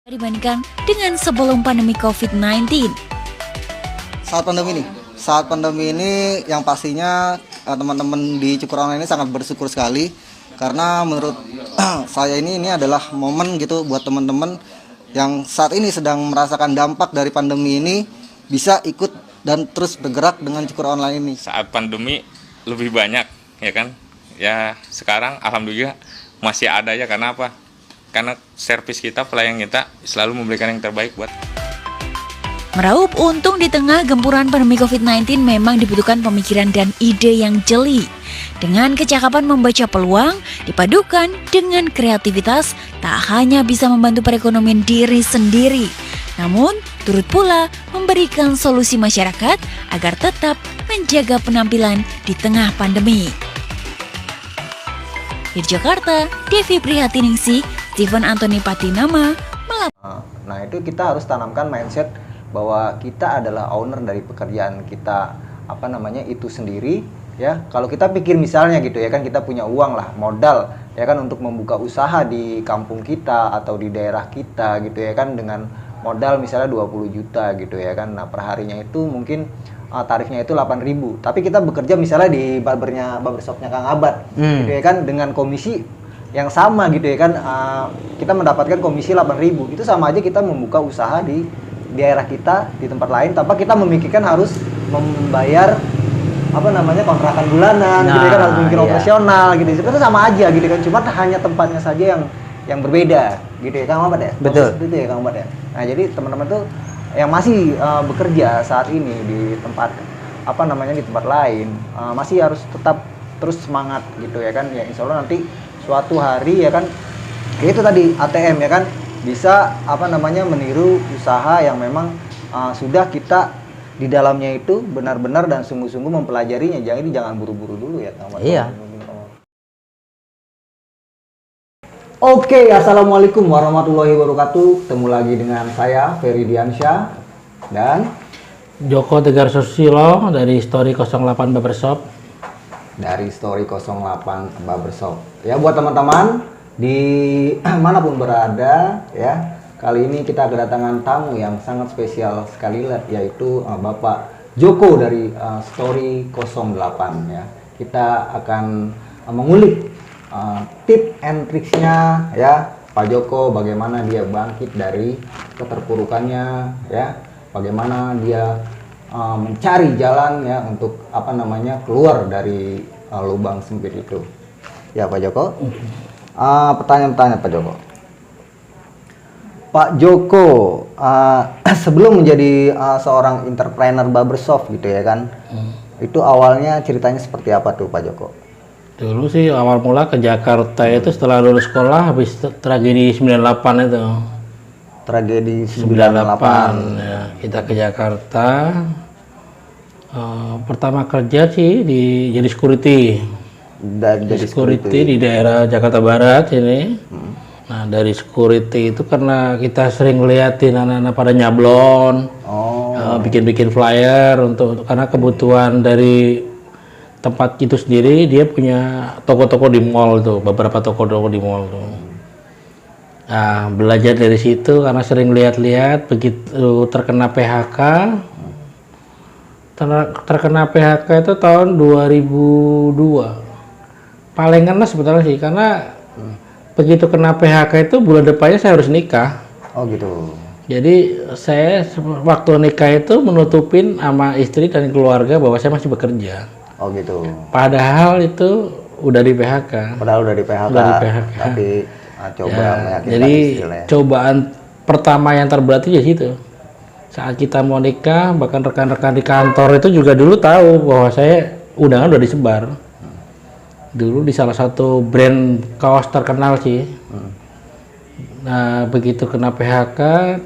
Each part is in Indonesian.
dibandingkan dengan sebelum pandemi COVID-19. Saat pandemi ini yang pastinya teman-teman di Cukur Online ini sangat bersyukur sekali karena menurut saya ini adalah momen gitu buat teman-teman yang saat ini sedang merasakan dampak dari pandemi ini bisa ikut dan terus bergerak dengan Cukur Online ini. Saat pandemi lebih banyak ya kan, ya sekarang alhamdulillah masih ada ya. Karena apa? Karena servis kita, pelayan kita selalu memberikan yang terbaik buat. Meraup untung di tengah gempuran pandemi COVID-19 memang dibutuhkan pemikiran dan ide yang jeli. Dengan kecakapan membaca peluang, dipadukan dengan kreativitas, tak hanya bisa membantu perekonomian diri sendiri, namun turut pula memberikan solusi masyarakat agar tetap menjaga penampilan di tengah pandemi. Di Jakarta, Devi Prihatiningsih, Steven Anthony Patinama melaporkan. Nah, itu kita harus tanamkan mindset bahwa kita adalah owner dari pekerjaan kita itu sendiri ya. Kalau kita pikir misalnya gitu ya kan, kita punya uang lah, modal ya kan untuk membuka usaha di kampung kita atau di daerah kita gitu ya kan, dengan modal misalnya 20 juta gitu ya kan. Nah, perharinya itu mungkin tarifnya itu 8.000. Tapi kita bekerja misalnya di barbershopnya Kang Abad gitu ya kan, dengan komisi yang sama gitu ya kan, kita mendapatkan komisi 8.000. Itu sama aja kita membuka usaha di daerah kita, di tempat lain, tanpa kita memikirkan harus membayar kontrakan bulanan gitu ya kan, harus memikir operasional gitu. Itu sama aja gitu kan, cuma hanya tempatnya saja yang berbeda gitu ya Kang Abad ya. Betul. Itu ya Kang Abad ya. Nah, jadi teman-teman tuh yang masih bekerja saat ini di tempat di tempat lain, masih harus tetap terus semangat gitu ya kan. Ya insya Allah nanti suatu hari ya kan, kayak itu tadi ATM ya kan, bisa meniru usaha yang memang sudah kita di dalamnya itu benar-benar dan sungguh-sungguh mempelajarinya. Jangan buru-buru dulu ya Kang Abad. Iya. Oke, assalamualaikum warahmatullahi wabarakatuh. Ketemu lagi dengan saya Ferry Diansyah dan Joko Tegar Susilo dari Story 08 Barbershop. dari Story 08 Barbershop. Ya, buat teman-teman di manapun berada ya, kali ini kita kedatangan tamu yang sangat spesial sekali yaitu Bapak Joko dari Story 08 ya. Kita akan mengulik tip and tricksnya ya Pak Joko, bagaimana dia bangkit dari keterpurukannya ya, bagaimana dia mencari jalan ya untuk keluar dari lubang sempit itu ya Pak Joko. Pertanyaan-pertanyaan Pak Joko. Pak Joko sebelum menjadi seorang entrepreneur barbershop gitu ya kan, itu awalnya ceritanya seperti apa tuh Pak Joko? Dulu sih awal mula ke Jakarta itu setelah lulus sekolah, habis tragedi 98 itu. Tragedi 98 ya, kita ke Jakarta. Pertama kerja sih jadi security. Jadi security di daerah Jakarta Barat ini. Nah, dari security itu karena kita sering ngeliatin anak-anak pada nyablon, bikin-bikin flyer karena kebutuhan dari tempat itu sendiri, dia punya toko-toko di mall tuh, beberapa toko-toko di mall tuh. Nah, belajar dari situ karena sering lihat-lihat, begitu terkena PHK. Terkena PHK itu tahun 2002. Paling kena sebetulnya sih, karena begitu kena PHK itu bulan depannya saya harus nikah. Oh gitu. Jadi saya waktu nikah itu menutupin sama istri dan keluarga bahwa saya masih bekerja. Oh gitu. Padahal itu udah di PHK. Padahal udah di PHK. Udah di PHK. Tapi coba meyakinkan jadi istrinya. Cobaan pertama yang terberat itu ya situ. Saat kita mau nikah, bahkan rekan-rekan di kantor itu juga dulu tahu bahwa saya undangan udah disebar. Dulu di salah satu brand kaos terkenal sih. Nah, begitu kena PHK,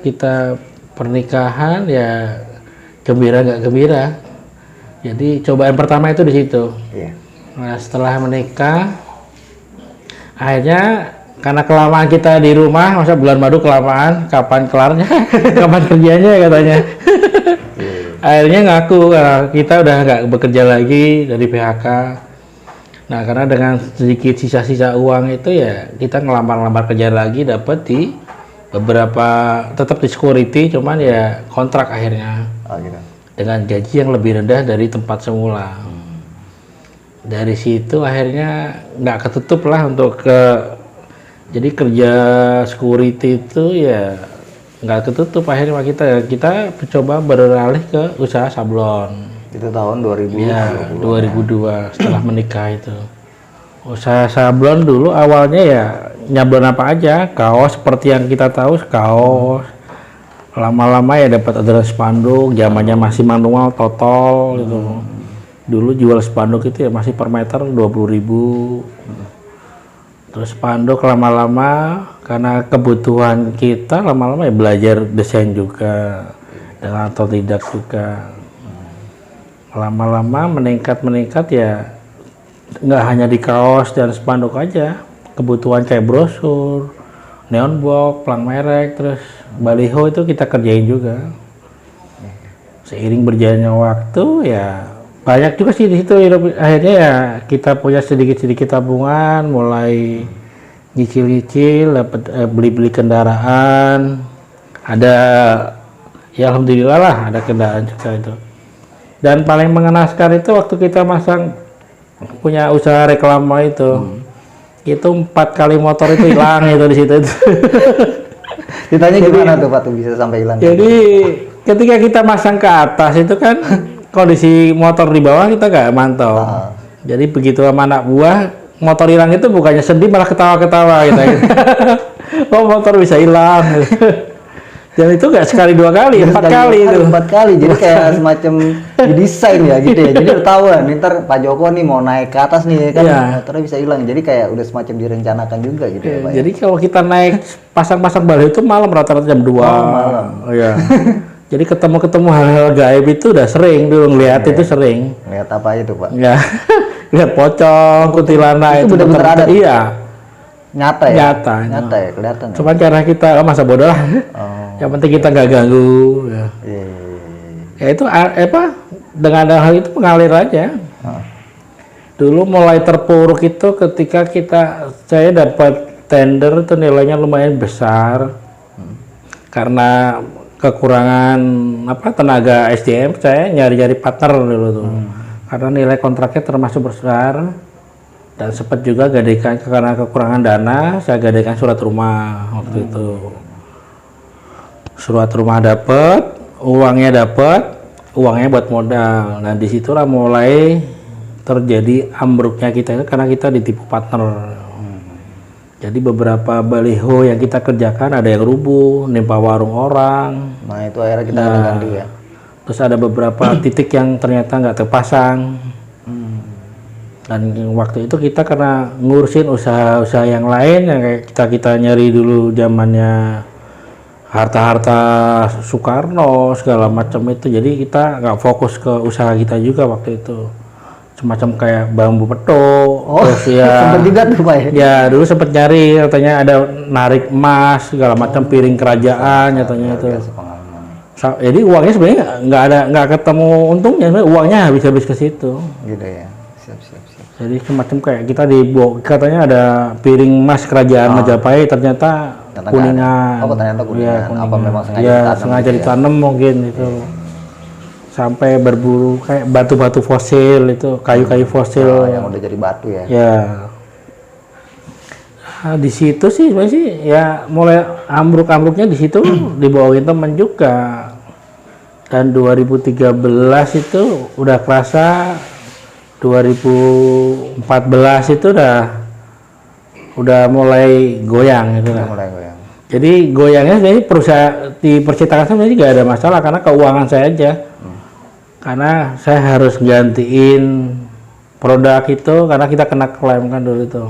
kita pernikahan ya gembira nggak gembira. Jadi cobaan pertama itu di situ. Iya. Nah, setelah menikah, akhirnya karena kelamaan kita di rumah, masa bulan madu kelamaan, kapan kelarnya, kapan kerjanya katanya. Akhirnya ngaku karena kita udah nggak bekerja lagi dari PHK. Nah, karena dengan sedikit sisa-sisa uang itu ya kita ngelamar-lamar kerja lagi, dapat di beberapa tetap di security, cuman ya kontrak akhirnya Oh gitu. dengan gaji yang lebih rendah dari tempat semula. Dari situ akhirnya nggak ketutup lah untuk jadi kerja security itu ya nggak ketutup, akhirnya kita coba beralih ke usaha sablon. Itu tahun 2000. Ya, 2002 setelah menikah itu. Usaha sablon dulu awalnya ya nyablon apa aja, kaos seperti yang kita tahu, kaos. Lama-lama ya dapat orderan spanduk, zamannya masih manual totol gitu. Dulu jual spanduk itu ya masih per meter 20.000. Terus spanduk lama-lama karena kebutuhan kita lama-lama ya belajar desain juga dengan otodidak juga. Lama-lama meningkat ya nggak hanya di kaos dan spanduk aja, kebutuhan kayak brosur, neon box, plang merek, terus baliho itu kita kerjain juga. Seiring berjalannya waktu ya banyak juga sih di situ, akhirnya ya kita punya sedikit-sedikit tabungan, mulai nyicil-nyicil, dapat beli-beli kendaraan, ada ya alhamdulillah lah ada kendaraan juga itu. Dan paling mengenaskan itu waktu kita punya usaha reklama itu 4 kali motor itu hilang itu di situ. Ditanya gimana tuh Pak tuh bisa sampai hilang? Jadi ketika kita masang ke atas itu kan kondisi motor di bawah kita nggak mantau. Jadi begitu sama anak buah motor hilang itu bukannya sedih malah ketawa-ketawa gitu. Oh motor bisa hilang. Dan itu nggak sekali 2 kali, 4 kali itu. 4 kali, jadi kayak semacam didesain ya gitu ya. Jadi ketahuan, ntar Pak Joko nih mau naik ke atas nih kan, motornya bisa hilang. Jadi kayak udah semacam direncanakan juga gitu ya Pak. Jadi kalau kita naik pasang-pasang baliho itu malam rata-rata jam 2. Malam. Oh iya. Jadi ketemu hal-hal gaib itu udah sering dulu ngeliat itu sering. Lihat apa itu Pak? Ya, lihat pocong, kuntilanak itu benar-benar ada. Iya. Nyata ya? Nyata ya, kelihatan ya? Cuman cara kita, masa bodoh lah. Yang penting kita nggak ganggu. Ya. Iya. Ya itu dengan hal itu mengalir aja. Dulu mulai terpuruk itu ketika saya dapat tender itu nilainya lumayan besar. Karena kekurangan tenaga SDM, saya nyari-nyari partner dulu tuh. Karena nilai kontraknya termasuk besar. Dan sempat juga karena kekurangan dana, saya gadaikan surat rumah waktu itu. Surat rumah dapat, uangnya buat modal. Nah disitulah mulai terjadi ambruknya kita itu karena kita ditipu partner. Jadi beberapa baliho yang kita kerjakan ada yang rubuh, nimpa warung orang. Nah itu akhirnya kita ganti ya. Terus ada beberapa titik yang ternyata nggak terpasang. Dan waktu itu kita karena ngurusin usaha-usaha yang lain yang kayak kita nyari dulu zamannya harta-harta Soekarno segala macam itu, jadi kita nggak fokus ke usaha kita juga waktu itu, semacam kayak bambu petok. Terus ya sempat juga tuh Pak ya dulu sempat nyari, katanya ada narik emas segala macam, piring kerajaan katanya itu. Jadi uangnya sebenarnya nggak ketemu untungnya, uangnya habis ke situ gitu ya. Siap. Jadi semacam kayak kita katanya ada piring emas kerajaan Majapahit, ternyata kuningan. Oh ternyata kuningan. Ya, Apa memang sengaja ditanam? Sengaja ditanam mungkin itu. Sampai berburu kayak batu-batu fosil itu, kayu-kayu fosil yang udah jadi batu ya. Ya. Nah, di situ sih sebenarnya sih ya mulai ambruk-ambruknya di situ dibawain teman juga. Dan 2013 itu udah kerasa, 2014 itu udah mulai goyang gitu lah. Mulai goyang. Jadi goyangnya sebenarnya di percetakan sebenarnya nggak ada masalah karena keuangan saya aja. Karena saya harus gantiin produk itu karena kita kena klaim kan dulu itu.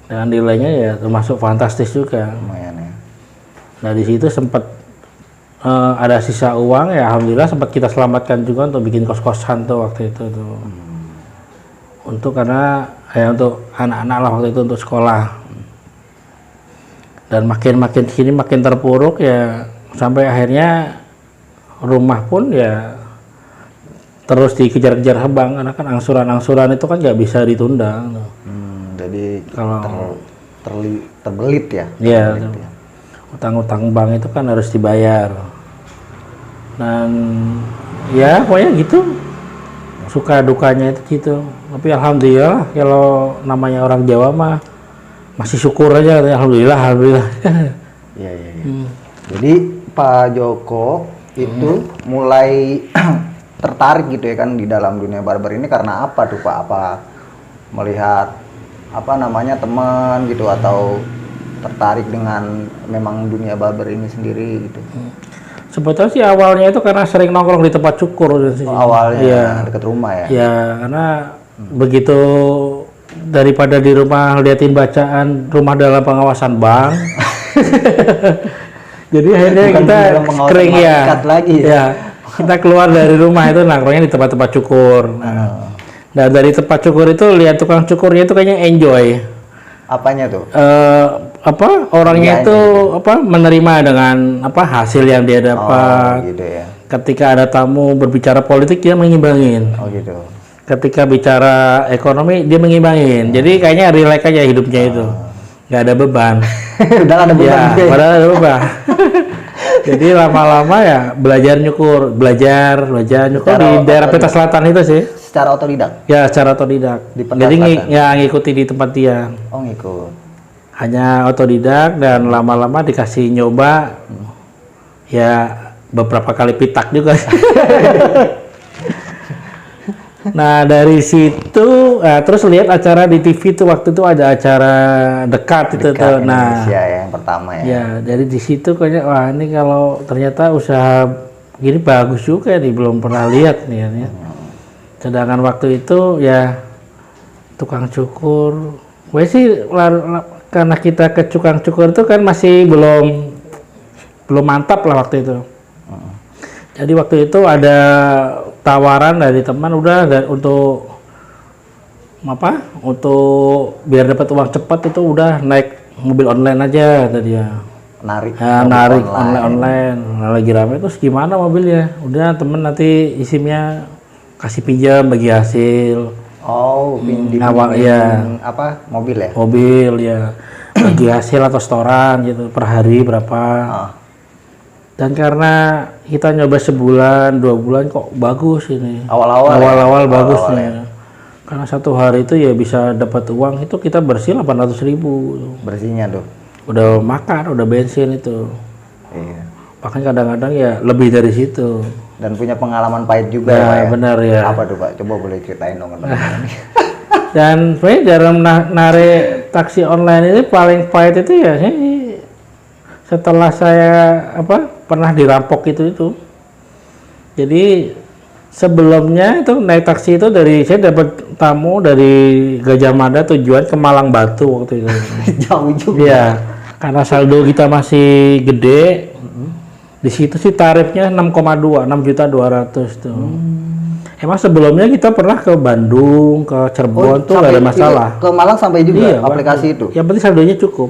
Dengan nilainya ya termasuk fantastis juga. Lumayan ya. Nah di situ sempat ada sisa uang ya, alhamdulillah sempat kita selamatkan juga untuk bikin kos-kosan tuh waktu itu tuh. Untuk karena untuk anak-anak lah waktu itu untuk sekolah. Dan makin sini makin terpuruk ya, sampai akhirnya rumah pun ya terus dikejar-kejar bank karena kan angsuran itu kan nggak bisa ditunda. Jadi kalau terbelit ya. Iya. Utang-utang bank itu kan harus dibayar. Dan ya pokoknya gitu. Suka dukanya itu gitu. Tapi alhamdulillah kalau namanya orang Jawa mah masih syukur aja, alhamdulillah. Iya. Jadi Pak Joko itu mulai tertarik gitu ya kan di dalam dunia barber ini karena apa tuh Pak? Apa melihat apa namanya teman gitu atau tertarik dengan memang dunia barber ini sendiri gitu? Sebetulnya sih awalnya itu karena sering nongkrong di tempat cukur sih. Awalnya Iya. dekat rumah ya? Ya, karena begitu daripada di rumah liatin bacaan rumah dalam pengawasan bank. Jadi akhirnya Bukan kita dalam pengawasan kering ya. malaikat lagi ya? Ya, kita keluar dari rumah itu nongkrongnya di tempat-tempat cukur. Nah, dan dari tempat cukur itu lihat tukang cukurnya itu kayaknya enjoy. Apanya tuh? Orangnya itu menerima dengan hasil yang dia dapat. Oh gitu ya. Ketika ada tamu berbicara politik dia mengimbangin. Oh gitu. Ketika bicara ekonomi dia mengimbangin. Jadi kayaknya relax aja hidupnya itu. Nggak ada beban. Udah ada beban. Ya, padahal ada beban. Jadi lama-lama ya belajar nyukur nyukur di daerah Peta Selatan itu sih. Secara otodidak? Ya, secara otodidak. Di Peta Jadi Selatan? ngikuti di tempat dia. Oh ngikut. Hanya otodidak dan lama-lama dikasih nyoba. Ya beberapa kali pitak juga. Nah dari situ terus lihat acara di TV tuh waktu itu ada acara dekat itu tuh. Nah Indonesia ya, yang pertama ya. ya jadi di situ kayaknya wah ini kalau ternyata usaha gini bagus juga nih, belum pernah lihat nih ya. Sedangkan waktu itu ya tukang cukur, gue sih karena kita ke tukang cukur itu kan masih belum mantap lah waktu itu. Jadi waktu itu ada tawaran dari teman untuk biar dapat uang cepat itu udah naik mobil online aja tadi ya. Narik online. Nah, lagi rame terus gimana mobilnya? Udah temen nanti isimnya kasih pinjam bagi hasil. Oh, mobil ya? Mobil ya. Bagi hasil atau setoran gitu per hari berapa. Dan karena kita nyoba sebulan, 2 bulan kok bagus ini. Awal-awal bagus nih. Ya. Karena satu hari itu ya bisa dapat uang itu kita bersih 800.000. Bersihnya tuh. Udah makan, udah bensin itu. Iya. Bahkan kadang-kadang ya lebih dari situ. Dan punya pengalaman pahit juga Nah, ya, Pak ya? benar ya. Apa tuh Pak? Coba boleh ceritain dong. Dan sebenarnya dalam narik taksi online ini paling pahit itu ya setelah saya pernah dirampok itu. Jadi sebelumnya itu naik taksi itu saya dapat tamu dari Gajah Mada tujuan ke Malang Batu waktu itu. Jauh juga. Iya, karena saldo kita masih gede. Di situ sih tarifnya 6,2 tuh. Emang sebelumnya kita pernah ke Bandung, ke Cirebon tuh nggak ada masalah. Ke Malang sampai juga Iya, aplikasi itu. Yang penting saldonya cukup.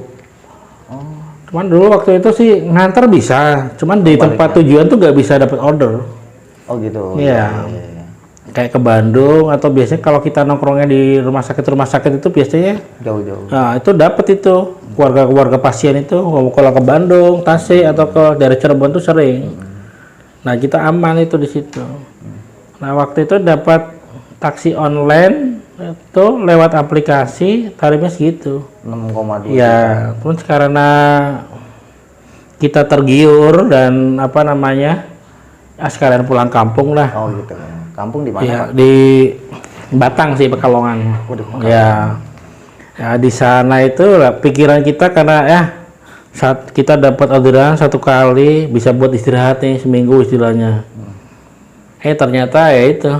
Cuman dulu waktu itu sih nganter bisa, cuman di tempat tujuan tuh nggak bisa dapat order. Oh gitu. Iya. Kayak ke Bandung atau biasanya kalau kita nongkrongnya di rumah sakit itu biasanya jauh-jauh. Nah, itu dapat itu keluarga pasien itu kalau ke Bandung, Tasik atau ke daerah Cirebon tuh sering. Nah, kita aman itu di situ. Nah, waktu itu dapat taksi online itu lewat aplikasi tarifnya segitu. 6,2. Ya, terus karena kita tergiur dan sekalian pulang kampung lah. Oh gitu. Kampung di mana? Ya, Pak? di Batang sih, Pekalongan. Oh, di Pekalongan. Ya di sana itu lah pikiran kita karena saat kita dapat orderan 1 kali bisa buat istirahat nih seminggu istilahnya. Ternyata ya itu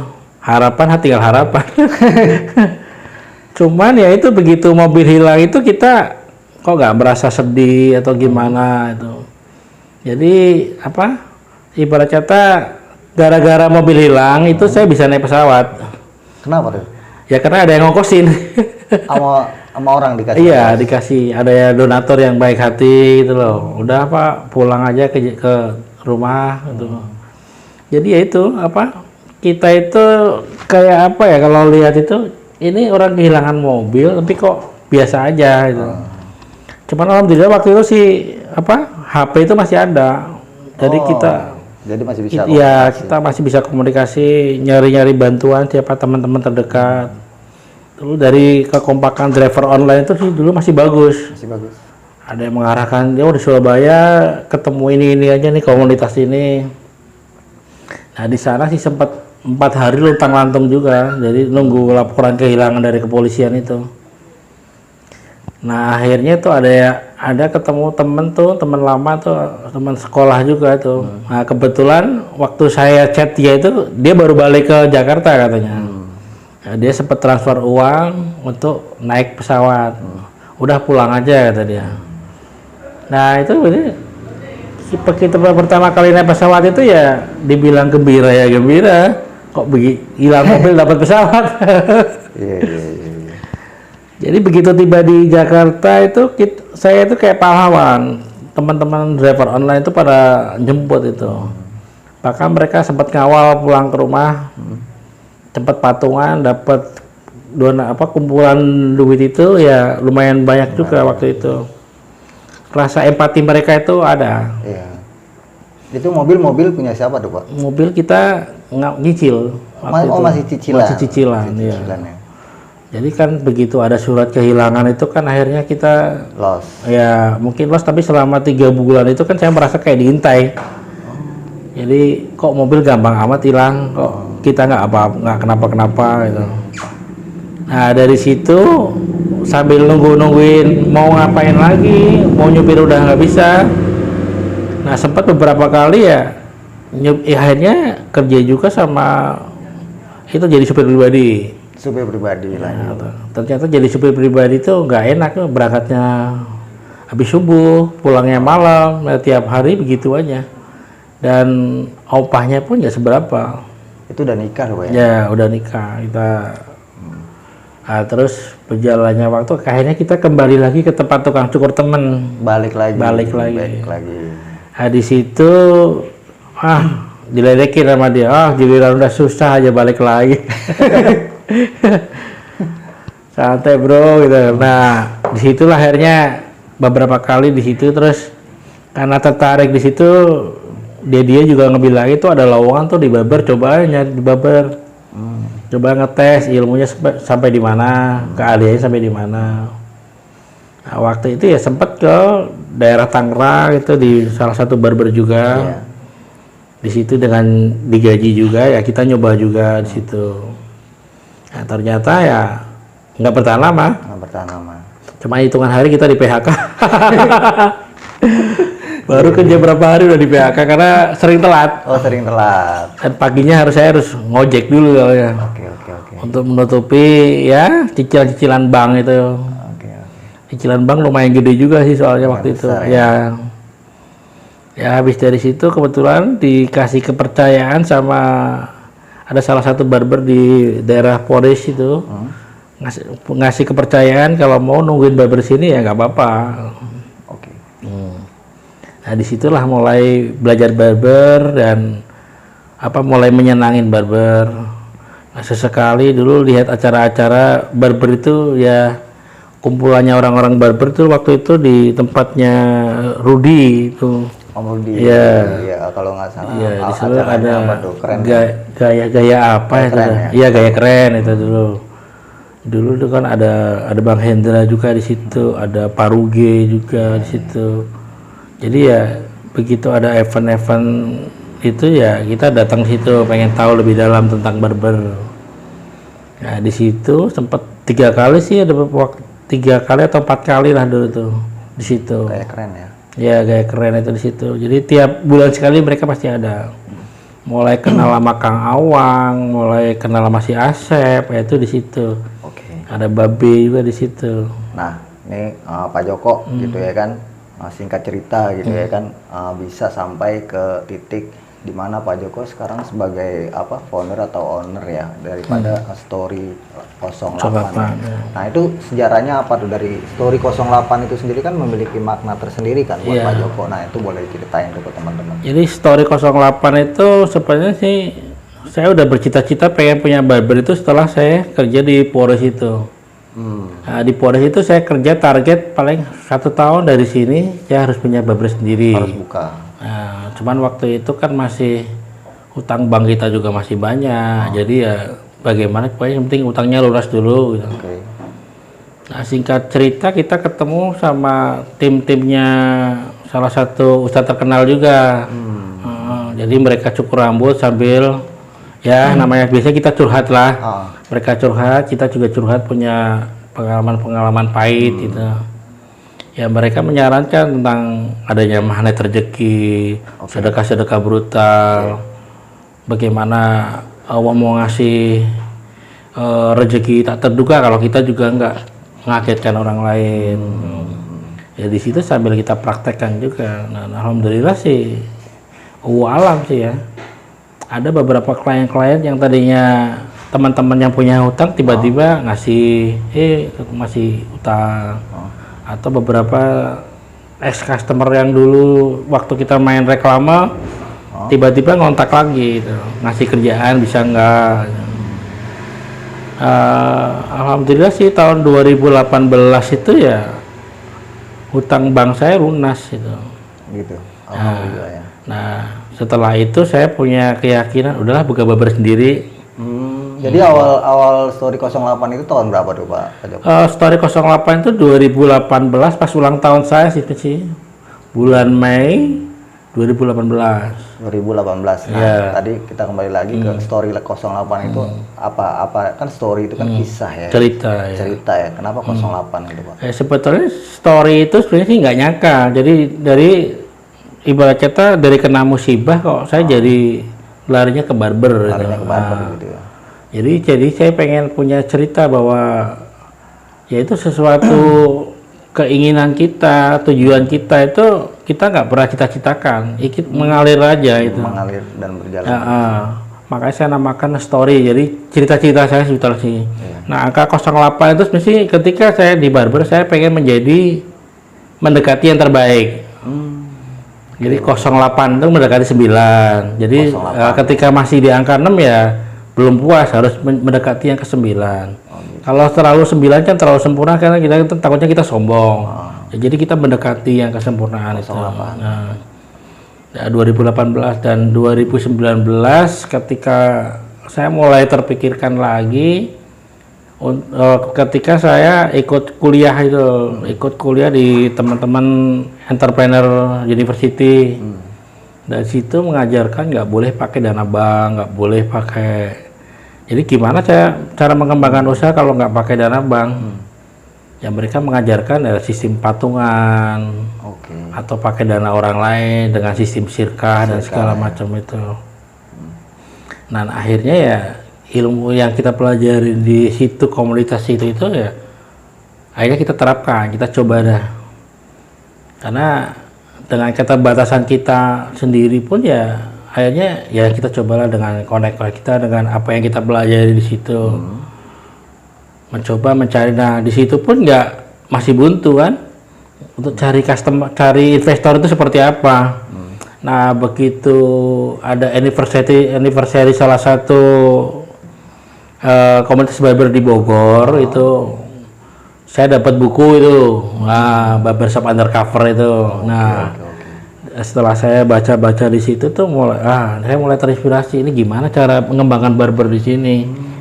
tinggal harapan. Cuman ya itu begitu mobil hilang itu kita kok nggak merasa sedih atau gimana itu. Jadi ibarat kata gara-gara mobil hilang itu saya bisa naik pesawat. Kenapa tuh? Ya karena ada yang ngongkosin. Sama orang dikasih. Iya, dikasih. Ada ya donatur yang baik hati gitu loh. Udah pulang aja ke rumah gitu. Jadi ya itu kita itu kayak kalau lihat itu ini orang kehilangan mobil tapi kok biasa aja gitu. Cuman alhamdulillah waktu itu sih HP itu masih ada. Jadi jadi masih bisa kita masih bisa komunikasi, nyari-nyari bantuan siapa teman-teman terdekat. Dulu dari kekompakan driver online itu sih dulu masih bagus. Masih bagus. Ada yang mengarahkan, di Surabaya ketemu ini aja nih komunitas ini. Nah di sana sih sempat 4 hari luntang-lantung juga, jadi nunggu laporan kehilangan dari kepolisian itu. Nah akhirnya tuh ada ketemu teman lama tuh, teman sekolah juga tuh. Nah kebetulan waktu saya chat dia itu dia baru balik ke Jakarta katanya. Nah, dia sempat transfer uang untuk naik pesawat. Udah pulang aja kata dia. Nah itu kita pertama kali naik pesawat itu ya dibilang gembira ya gembira. Kok hilang mobil dapat pesawat. Iya. Jadi begitu tiba di Jakarta itu saya itu kayak pahlawan. Teman-teman driver online itu pada jemput itu. Bahkan mereka sempat ngawal pulang ke rumah. Sempat patungan dapat kumpulan duit itu ya lumayan banyak juga waktu itu. Rasa empati mereka itu ada. Iya. Itu mobil punya siapa tuh Pak? Mobil kita nyicil. Masih cicilan. Masih cicilan, ya. Jadi kan begitu ada surat kehilangan itu kan akhirnya kita loss. Ya mungkin loss, tapi selama 3 bulan itu kan saya merasa kayak diintai. Jadi kok mobil gampang amat hilang, kok kita nggak kenapa gitu. Nah dari situ sambil nungguin mau ngapain lagi, mau nyupir udah nggak bisa. Nah sempat beberapa kali ya akhirnya kerja juga sama itu jadi supir pribadi. Supir pribadi lah. Nah, ternyata jadi supir pribadi itu nggak enak, berangkatnya habis subuh, pulangnya malam, ya, tiap hari begitu aja. Dan upahnya pun ya seberapa. Itu udah nikah loh ya? Ya udah nikah kita. Nah, terus berjalannya waktu akhirnya kita kembali lagi ke tempat tukang cukur temen. Balik lagi. Nah, di situ diledekin sama dia. Giliran udah susah aja balik lagi. Santai bro gitu. Nah, disitulah akhirnya beberapa kali di situ terus karena tertarik di situ dia juga ngebilang itu ada lowongan tuh di barber, coba nyari di barber. Coba ngetes ilmunya sampai di mana, keahliannya sampai di mana. Nah, waktu itu ya sempat ke daerah Tangerang itu di salah satu barber juga. Iya. Di situ dengan digaji juga ya kita nyoba juga di situ. Nah, ternyata ya nggak bertahan lama. Cuma hitungan hari kita di PHK. Baru kerja berapa hari udah di PHK karena sering telat. Oh, sering telat. Dan paginya saya harus ngojek dulu ya. Oke. Untuk menutupi ya cicilan bank itu. Oke. Cicilan bank lumayan gede juga sih soalnya waktu itu. Besar, Ya habis dari situ kebetulan dikasih kepercayaan sama ada salah satu barber di daerah Polres itu. Ngasih kepercayaan kalau mau nungguin barber sini ya nggak apa-apa. Oke. Nah disitulah mulai belajar barber dan mulai menyenangin barber. Nah, sesekali dulu lihat acara-acara barber itu ya kumpulannya orang-orang barber tuh waktu itu di tempatnya Rudy itu. Rudi. Iya, kalau nggak salah. Iya, di sana ada keren, gaya apa ya? Iya, gaya keren itu dulu. Dulu tuh kan ada Bang Hendra juga di situ, ada Paruge juga di situ. Jadi ya begitu ada event-event itu ya kita datang situ pengen tahu lebih dalam tentang barber. Nah di situ sempat 3 kali sih ada 3 kali atau 4 kali lah dulu tuh di situ. Kayak keren ya. Ya gaya keren itu di situ. Jadi tiap bulan sekali mereka pasti ada. Mulai kenal sama Kang Awang, mulai kenal sama si Asep, ya itu di situ. Oke. Ada Babe juga di situ. Nah, ini Pak Joko gitu ya kan. Singkat cerita gitu ya kan bisa sampai ke titik di mana Pak Joko sekarang sebagai founder atau owner ya daripada Story 08. Ya. Nah itu sejarahnya apa tuh dari Story 08 itu sendiri kan memiliki makna tersendiri kan buat Pak Joko. Nah itu boleh diceritain tuh ke teman-teman. Jadi Story 08 itu sebenarnya sih saya udah bercita-cita pengen punya barber itu setelah saya kerja di Polres itu. Nah, di Polres itu saya kerja target paling 1 tahun dari sini saya harus punya barber sendiri. Harus buka. Nah, cuman waktu itu kan masih utang bank kita juga masih banyak, jadi ya bagaimana pokoknya yang penting utangnya lunas dulu gitu. Oke. Nah, singkat cerita kita ketemu sama tim-timnya salah satu ustadz terkenal juga. Jadi mereka cukur rambut sambil ya namanya biasanya kita curhat lah. Mereka curhat, kita juga curhat punya pengalaman-pengalaman pahit gitu. Ya mereka menyarankan tentang adanya magnet rezeki, sedekah-sedekah brutal. Bagaimana Allah mau ngasih rezeki tak terduga kalau kita juga nggak mengagetkan orang lain. Ya di situ sambil kita praktekkan juga. Nah, alhamdulillah sih, alam sih ya. Ada beberapa klien-klien yang tadinya teman-teman yang punya hutang tiba-tiba ngasih, masih utang. Atau beberapa ex customer yang dulu waktu kita main reklame tiba-tiba ngontak lagi, gitu. Ngasih kerjaan bisa nggak? Alhamdulillah sih tahun 2018 itu ya hutang bank saya lunas itu. Gitu. Alhamdulillah ya. Nah setelah itu saya punya keyakinan udahlah buka barber sendiri. Jadi awal story 08 itu tahun berapa tuh Pak Joko? Story 08 itu 2018 pas ulang tahun saya sih bulan Mei 2018. 2018. Nah, tadi kita kembali lagi ke story 08 itu apa kan story itu kan kisah ya. Cerita ya. Kenapa 08 gitu Pak? Sebetulnya story itu sebenarnya sih nggak nyangka. Jadi dari ibarat kata dari kena musibah kok saya jadi larinya ke barber. Larinya ke barber gitu ya. Jadi saya pengen punya cerita bahwa ya itu sesuatu keinginan kita, tujuan kita itu kita nggak pernah cita-citakan, mengalir aja itu. Mengalir dan berjalan. Makanya saya namakan story. Jadi cerita-cerita saya sebetulnya sih. Nah angka 08 itu mesti ketika saya di barber saya pengen mendekati yang terbaik. Jadi 08 itu mendekati 9. Jadi ketika masih di angka 6 ya belum puas, harus mendekati yang ke 9. Kalau terlalu 9 kan terlalu sempurna karena kita takutnya kita sombong. Ya, jadi kita mendekati yang kesempurnaan itu. Nah, ya, 2018 dan 2019 ketika saya mulai terpikirkan lagi ketika saya ikut kuliah itu, ikut kuliah di teman-teman entrepreneur university. Dari situ mengajarkan nggak boleh pakai dana bank, nggak boleh pakai. Jadi gimana cara mengembangkan usaha kalau nggak pakai dana bank? Ya mereka mengajarkan ada sistem patungan, atau pakai dana orang lain dengan sistem sirkah dan segala macam itu. Nah akhirnya ya ilmu yang kita pelajari di situ komunitas itu ya akhirnya kita terapkan, kita coba dah. Karena dengan keterbatasan kita sendiri pun ya akhirnya ya kita cobalah dengan connect kita dengan apa yang kita pelajari di situ. Mencoba mencari, nah di situ pun nggak masih buntu kan untuk cari customer, cari investor itu seperti apa. Nah begitu ada anniversary salah satu komunitas barber di Bogor itu saya dapat buku itu, barbershop undercover itu. Setelah saya baca-baca di situ tuh saya mulai terinspirasi ini gimana cara mengembangkan barber di sini.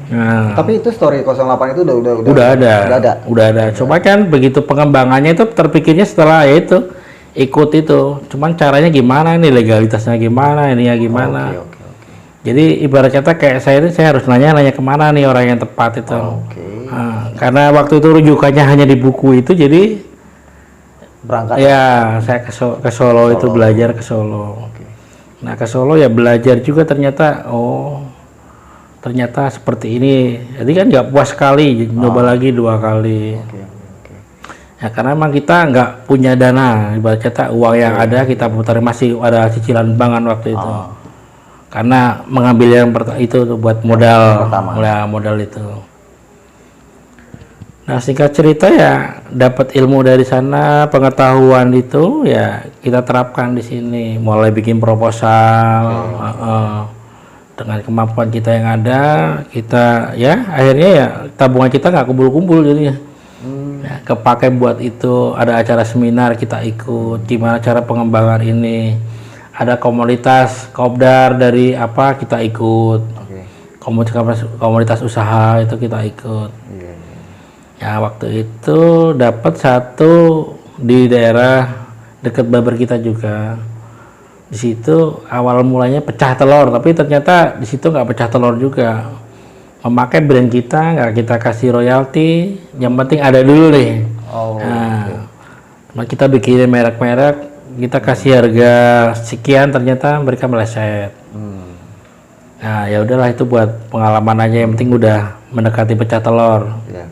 Nah, tapi itu story 08 itu udah ada. Coba kan begitu pengembangannya itu terpikirnya setelah ya itu ikut itu. Cuman caranya gimana ini, legalitasnya gimana, ini ya gimana. Jadi ibarat kata kayak saya harus nanya kemana nih orang yang tepat itu. Karena waktu itu rujukannya hanya di buku itu, jadi berangkat. Ya saya ke Solo itu belajar ke Solo. Nah ke Solo ya belajar juga ternyata ternyata seperti ini. Jadi kan nggak puas sekali, nyoba lagi 2 kali. Ya karena memang kita nggak punya dana, ibarat kata uang yang ada kita putar, masih ada cicilan bankan waktu itu. Karena mengambil yang itu buat modal itu. Nah singkat cerita ya dapat ilmu dari sana, pengetahuan itu ya kita terapkan di sini. Mulai bikin proposal, dengan kemampuan kita yang ada, kita ya akhirnya ya tabungan kita nggak kumpul-kumpul jadinya. Ya, kepake buat itu, ada acara seminar kita ikut, gimana cara pengembangan ini, ada komunitas kopdar dari apa kita ikut, Oke. komunitas usaha itu kita ikut. Iya. Ya waktu itu dapat satu di daerah dekat Baber kita juga. Di situ awal mulanya pecah telur, tapi ternyata di situ nggak pecah telur juga. Memakai brand kita, nggak kita kasih royalti, yang penting ada dulu nih. Oh. Nah, kita bikin merek-merek, kita kasih harga sekian, ternyata mereka meleset. Nah ya udahlah, itu buat pengalaman aja, yang penting udah mendekati pecah telur. Iya.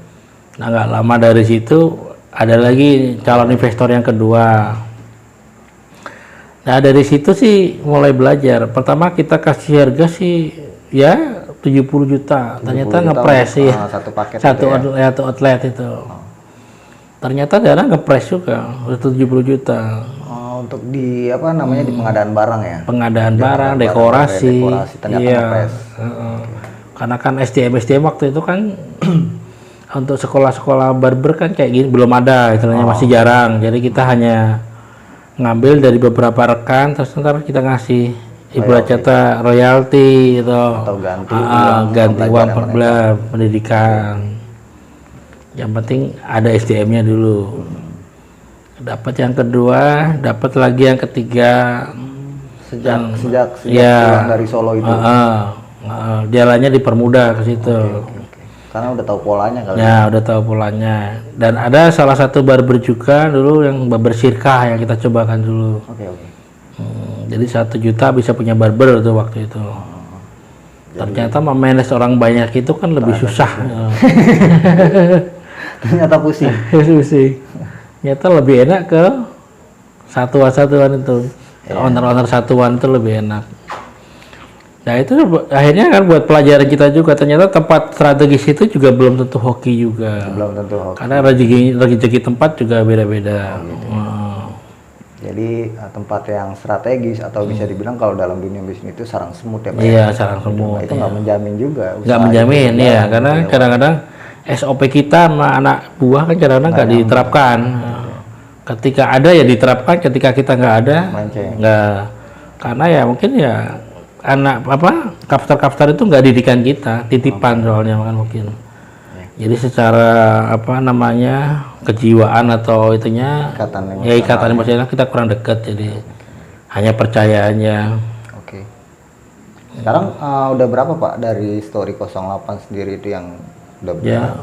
Nah nggak lama dari situ ada lagi calon investor yang kedua. Nah dari situ sih mulai belajar. Pertama kita kasih harga sih ya 70 juta. 70 Ternyata juta ngepres untuk, sih. satu paket Satu gitu ya? satu outlet itu. Ternyata daerah ngepres juga udah 70 juta. Oh, untuk di apa namanya di pengadaan barang ya? Pengadaan Di barang, pengadaan dekorasi. dekorasi, ternyata Iya. ngepres. Karena kan SDM waktu itu kan untuk sekolah-sekolah barber kan kayak gini belum ada, istilahnya masih jarang. Jadi kita hanya ngambil dari beberapa rekan, terus ntar kita ngasih ibarat kata royalti gitu, Atau ganti uang pembelajaran pendidikan. Yang penting ada SDM-nya dulu. Dapat yang kedua, dapat lagi yang ketiga. Sejak Ya. pulang dari Solo itu. Jalannya dipermudah ke situ. Oke. Karena udah tahu polanya kali. Ya, udah tahu polanya. Dan ada salah satu barber juga dulu yang barber sirkah yang kita cobakan dulu. Oke. Jadi 1 juta bisa punya barber tuh waktu itu. Ternyata memanage orang banyak itu kan lebih susah. Ternyata pusing. Susah. Ternyata lebih enak ke satuan-satuan itu. Owner-owner satuan itu lebih enak. Nah itu akhirnya kan buat pelajaran kita juga, ternyata tempat strategis itu juga belum tentu hoki juga. Belum tentu hoki. Karena rezeki tempat juga beda-beda. Jadi tempat yang strategis atau bisa dibilang kalau dalam dunia bisnis itu sarang semut ya Pak. Iya, sarang semut. Nah, itu nggak menjamin juga. Nggak usaha menjamin itu ya, jalan karena gitu ya, Pak. kadang-kadang SOP kita sama anak buah kan kadang-kadang nggak diterapkan. Ketika ada ya diterapkan, ketika kita nggak ada Mancing. nggak. Karena ya mungkin ya anak kapster itu nggak didikan kita, titipan soalnya kan mungkin. Jadi secara apa namanya kejiwaan atau itunya ikatan emosional kita kurang dekat, jadi hanya percayaannya. Oke. Sekarang udah berapa Pak dari Story 08 sendiri itu yang udah berapa? Ya,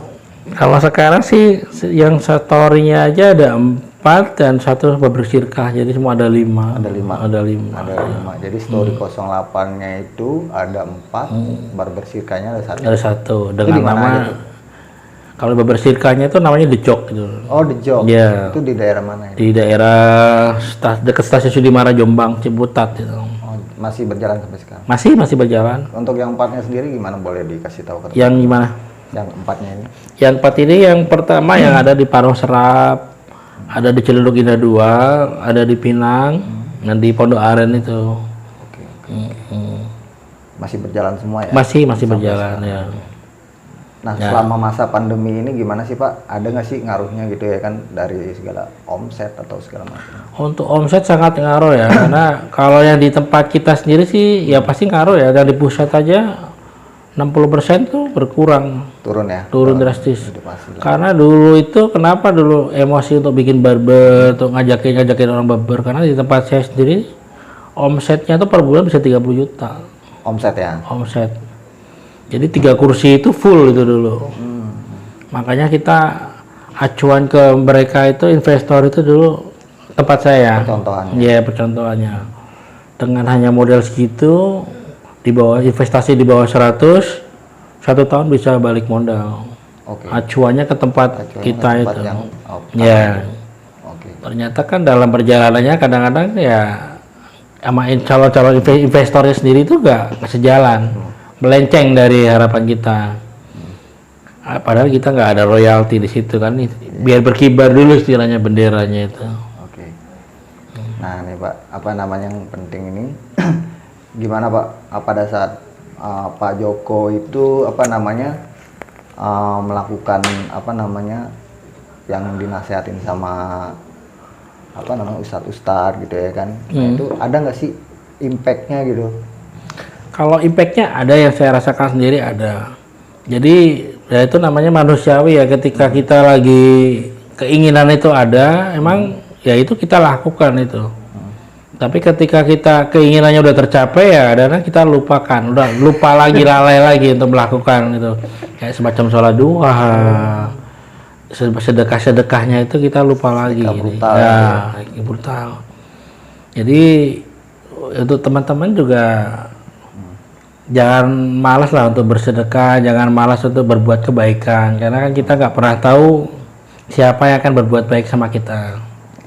kalau sekarang sih yang story-nya aja ada 4 dan 1 barber sirkah, jadi semua ada 5. Ada 5. Ada 5. Ada 5. Jadi Story 08-nya itu ada 4, barber sirkanya ada 1. Ada 1 Itu dengan di mana nama. aja tuh? Kalau barber sirkahnya itu namanya The Jok gitu. Oh, The Jok. Iya. Itu di daerah mana ya? Di daerah dekat stasiun Sudimara Jombang Ciputat gitu. Oh, masih berjalan sampai sekarang. Masih berjalan. Untuk yang 4-nya sendiri gimana, boleh dikasih tahu ke teman? Yang gimana? Yang 4-nya ini? Yang 4 ini yang pertama yang ada di Parung Serap, ada di Celuduk Indah 2, ada di Pinang, dan di Pondok Aren itu. Oke. Masih berjalan semua ya? Masih berjalan ya. Nah, selama masa pandemi ini gimana sih Pak? Ada nggak sih ngaruhnya gitu ya kan dari segala omset atau segala macam? Untuk omset sangat ngaruh ya, karena kalau yang di tempat kita sendiri sih ya pasti ngaruh ya. Dari pusat aja 60% tuh berkurang, Turun ya? turun drastis. Itu pasti lah. Karena dulu itu kenapa dulu emosi untuk bikin barber, untuk ngajakin orang barber, karena di tempat saya sendiri omsetnya tuh per bulan bisa 30 juta Omset ya? omset. Jadi 3 kursi itu full itu dulu. Makanya kita acuan ke mereka itu investor itu dulu tempat saya. Percontohannya. Iya, percontohannya. Dengan hanya modal segitu, di bawah investasi di bawah 100, 1 tahun bisa balik modal. Oke. Acuannya ke tempat Acuannya kita ke tempat itu. yang Ya. Oke. Ternyata kan dalam perjalanannya kadang-kadang ya sama calon-calon investornya sendiri itu nggak sejalan. Melenceng dari harapan kita. Padahal kita nggak ada royalti di situ kan, biar berkibar dulu istilahnya benderanya itu. Oke. Nah nih Pak, apa namanya yang penting ini, gimana Pak pada saat Pak Joko itu apa namanya melakukan apa namanya yang dinasehatin sama apa namanya ustadz gitu ya kan. Nah, itu ada nggak sih impactnya gitu? Kalau impactnya ada, yang saya rasakan sendiri ada. Jadi ya itu namanya manusiawi ya, ketika kita lagi keinginan itu ada, emang ya itu kita lakukan itu. Tapi ketika kita keinginannya udah tercapai ya kadang kita lupakan, udah lupa lagi, lalai lagi untuk melakukan itu. Kayak semacam sholat duha, sedekah-sedekahnya itu kita lupa lagi. Brutal, ya, brutal. Jadi untuk teman-teman juga jangan malas lah untuk bersedekah, jangan malas untuk berbuat kebaikan, karena kan kita nggak pernah tahu siapa yang akan berbuat baik sama kita.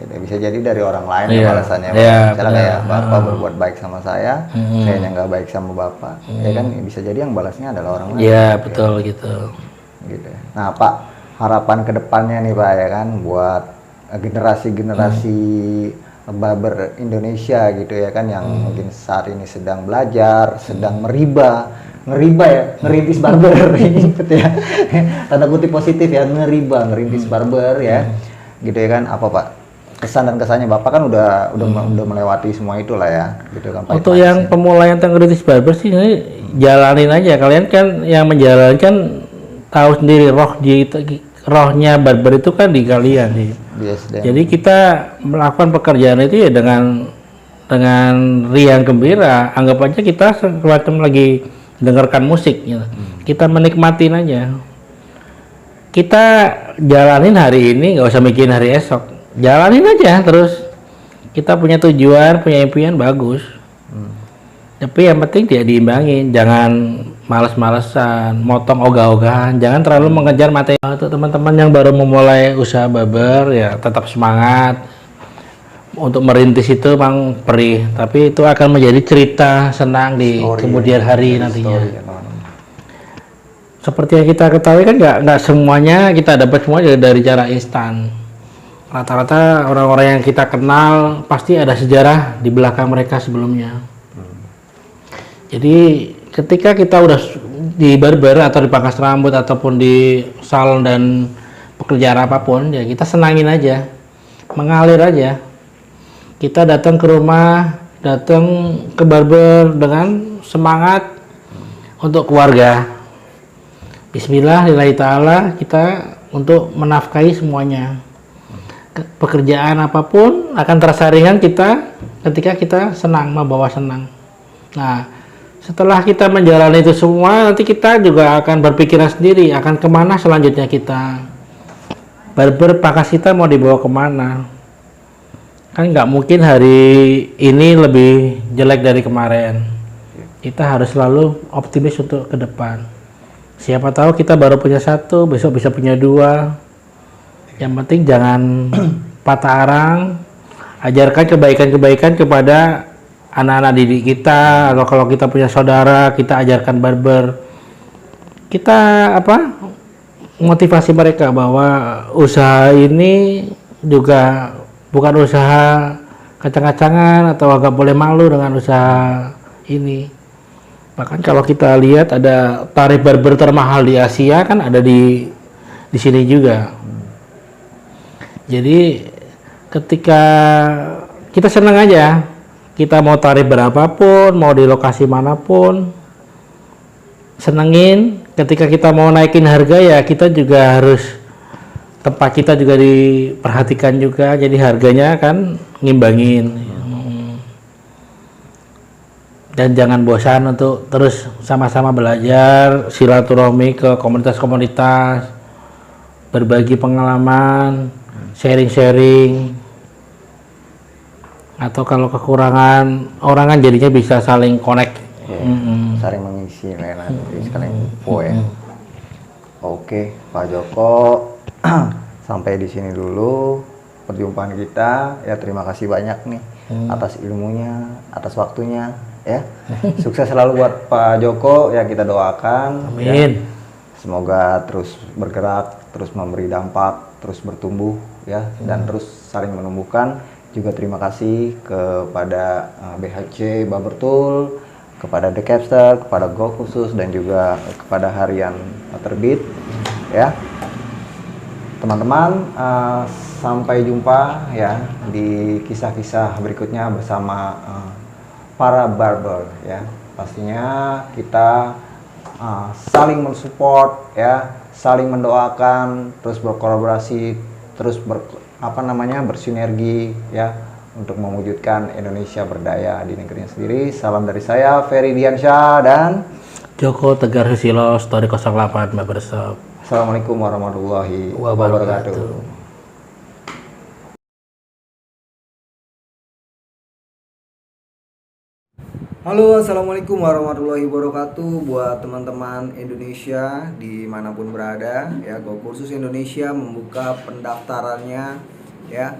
Bisa jadi dari orang lain Iya, ya balasannya. iya, Misalnya benar. kayak bapak berbuat baik sama saya yang nggak baik sama bapak, ya kan bisa jadi yang balasnya adalah orang lain. Iya, betul gitu. Gitu. Nah Pak, harapan kedepannya nih Pak ya kan buat generasi-generasi barber Indonesia gitu ya kan yang mungkin saat ini sedang belajar, sedang ngeriba ya, ngerintis barber gitu ya. Tanda kutip positif ya, ngerintis barber ya. Gitu ya kan, apa Pak? Kesan dan kesannya Bapak kan udah melewati semua itulah ya, gitu kan Pak. Untuk yang pemula yang ngerintis barber sih ini jalanin aja. Kalian kan yang menjalankan tahu sendiri rohnya barber itu kan di kalian di. Jadi kita melakukan pekerjaan itu ya dengan riang gembira. Anggap aja kita semacam lagi dengarkan musik gitu. Kita menikmatin aja. Kita jalanin hari ini, nggak usah mikirin hari esok. Jalanin aja terus. Kita punya tujuan, punya impian bagus. Tapi yang penting dia diimbangin, jangan males-malesan, motong ogah-ogahan, jangan terlalu mengejar materi. Untuk teman-teman yang baru memulai usaha barber ya tetap semangat. Untuk merintis itu memang perih, tapi itu akan menjadi cerita senang di kemudian hari nantinya. Seperti yang kita ketahui kan nggak semuanya kita dapat semua dari cara instan. Rata-rata orang-orang yang kita kenal pasti ada sejarah di belakang mereka sebelumnya. Jadi ketika kita udah di barber atau di pangkas rambut ataupun di salon dan pekerjaan apapun ya kita senangin aja, mengalir aja. Kita datang ke rumah, datang ke barber dengan semangat untuk keluarga. Bismillah, lillahi ta'ala, kita untuk menafkahi semuanya. Pekerjaan apapun akan terasa ringan kita ketika kita senang, membawa senang. Nah, setelah kita menjalani itu semua, nanti kita juga akan berpikiran sendiri akan kemana selanjutnya kita. Barber pangkas kita mau dibawa kemana? Kan nggak mungkin hari ini lebih jelek dari kemarin. Kita harus selalu optimis untuk ke depan. Siapa tahu kita baru punya satu, besok bisa punya dua. Yang penting jangan patah arang. Ajarkan kebaikan-kebaikan kepada anak-anak didik kita, atau kalau kita punya saudara, kita ajarkan barber. Kita motivasi mereka bahwa usaha ini juga bukan usaha kacang-kacangan atau agak boleh malu dengan usaha ini. Bahkan kalau kita lihat ada tarif barber termahal di Asia kan ada di sini juga. Jadi ketika kita senang aja, kita mau tarif berapapun, mau di lokasi manapun, senengin. Ketika kita mau naikin harga ya kita juga harus, tempat kita juga diperhatikan juga, jadi harganya kan ngimbangin. Dan jangan bosan untuk terus sama-sama belajar, silaturahmi ke komunitas-komunitas, berbagi pengalaman, sharing-sharing. Atau kalau kekurangan orang kan jadinya bisa saling connect, saling mengisi nanti sekalian info ya. Oke Pak Joko, sampai di sini dulu perjumpaan kita ya. Terima kasih banyak nih atas ilmunya, atas waktunya ya. Sukses selalu buat Pak Joko ya, kita doakan. Amin. Ya. Semoga terus bergerak, terus memberi dampak, terus bertumbuh ya, dan terus saling menumbuhkan. Juga terima kasih kepada BHC Barber Tool, kepada The Capster, kepada Go Khusus, dan juga kepada Harian Terbit ya. Teman-teman, sampai jumpa ya di kisah-kisah berikutnya bersama para barber ya. Pastinya kita saling mensupport ya, saling mendoakan, terus berkolaborasi, terus bersinergi ya untuk mewujudkan Indonesia berdaya di negerinya sendiri. Salam dari saya, Ferry Diansyah dan Joko Tegar Susilo, Story 08 Barbershop. Assalamualaikum warahmatullahi wabarakatuh. Halo, assalamualaikum warahmatullahi wabarakatuh buat teman-teman Indonesia dimanapun berada ya. Go Kursus Indonesia membuka pendaftarannya ya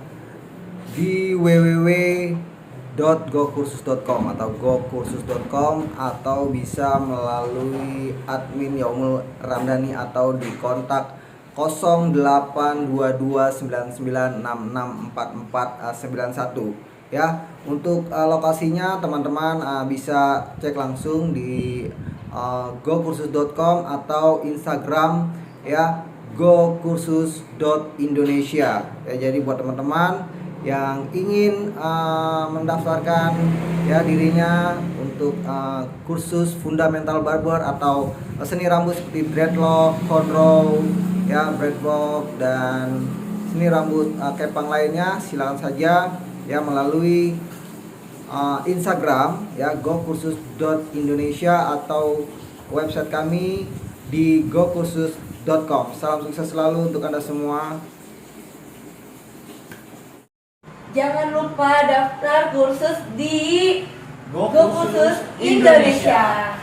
di www.gokursus.com atau gokursus.com, atau bisa melalui admin Yaumul Ramdhani atau di kontak 082299664491 ya. Untuk lokasinya teman-teman bisa cek langsung di gokursus.com atau Instagram ya, gokursus.indonesia ya. Jadi buat teman-teman yang ingin mendaftarkan ya dirinya untuk kursus fundamental barber atau seni rambut seperti dreadlock, cornrow ya, dreadlock, dan seni rambut kepang lainnya, silakan saja ya melalui Instagram ya, gokursus.indonesia, atau website kami di gokursus.com. Salam sukses selalu untuk Anda semua. Jangan lupa daftar kursus di Go Kursus Indonesia.